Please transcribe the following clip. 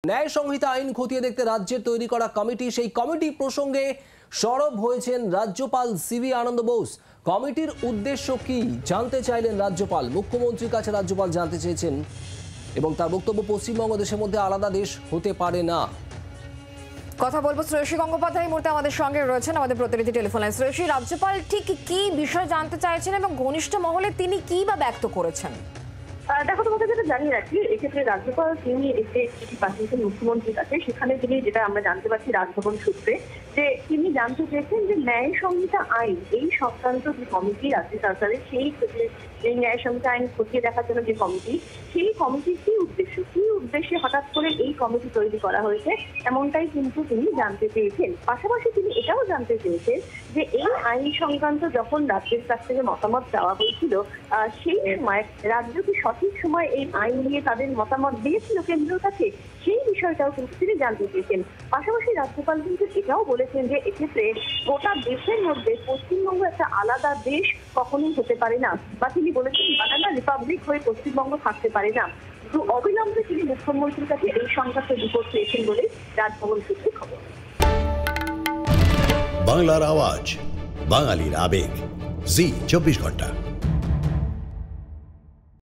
ন্যায় সংহিতা আইন খতিয়ে দেখতে রাজ্যের তৈরি করা কমিটি, সেই কমিটি প্রসঙ্গে সরব হয়েছেন রাজ্যপাল সিভি আনন্দ বোস। কমিটির উদ্দেশ্য কি জানতে চাইলেন রাজ্যপাল। মুখ্যমন্ত্রীর কাছে রাজ্যপাল জানতে চেয়েছেন এবং তার বক্তব্য, পশ্চিমবঙ্গ দেশের মধ্যে আলাদা দেশ হতে পারে না। কথা বলবো শ্রেয়সী গঙ্গোপাধ্যায় এই মুহূর্তে আমাদের সঙ্গে রয়েছেন, আমাদের প্রতিনিধি টেলিফোন লাইন। শ্রেয়সী, রাজ্যপাল ঠিক কি বিষয় জানতে চাইছেন এবং ঘনিষ্ঠ মহলে তিনি কি বা ব্যক্ত করেছেন? দেখো, তোমাকে যেটা জানিয়ে রাখি, এক্ষেত্রে রাজ্যপাল তিনি একটি চিঠি পাঠিয়েছেন মুখ্যমন্ত্রীর কাছে। সেখানে তিনি, যেটা আমরা জানতে পারছি রাজভবন সূত্রে, যে তিনি জানতে চেয়েছেন যে ন্যায় সংহিতা আইন এই সংক্রান্ত যে কমিটি রাজ্য সরকারের, সেই ন্যায় সংহিতা আইন খতিয়ে দেখার জন্য যে কমিটি, সেই কমিটির কি উদ্দেশ্যে হঠাৎ করে এই কমিটি তৈরি করা হয়েছে, এমনটাই কিন্তু তিনি জানতে চেয়েছেন। পাশাপাশি তিনি এটাও জানতে চেয়েছেন যে এই আইন সংক্রান্ত যখন রাজ্যের কাছ থেকে মতামত চাওয়া হয়েছিল, সেই সময় রাজ্য কি সঠিক সময় এই আইন নিয়ে তাদের মতামত দিয়েছিল কেন্দ্রের কাছে, সেই বিষয়টাও কিন্তু তিনি জানতে চেয়েছেন। পাশাপাশি রাজ্যপাল কিন্তু এটাও বলেছেন যে এক্ষেত্রে গোটা দেশের মধ্যে পশ্চিমবঙ্গ একটা আলাদা দেশ কখনোই হতে পারে না, বা তিনি বলেছেন বানানা রিপাবলিক হয়ে পশ্চিমবঙ্গ থাকতে পারে না। তো অবিলম্বে তিনি মুখ্যমন্ত্রীর কাছে এই সংক্রান্ত রিপোর্ট চেয়েছেন বলে রাজভবন সূত্রে খবর। বাংলার আওয়াজ, বাঙালির আবেগ, জি 24 ঘন্টা।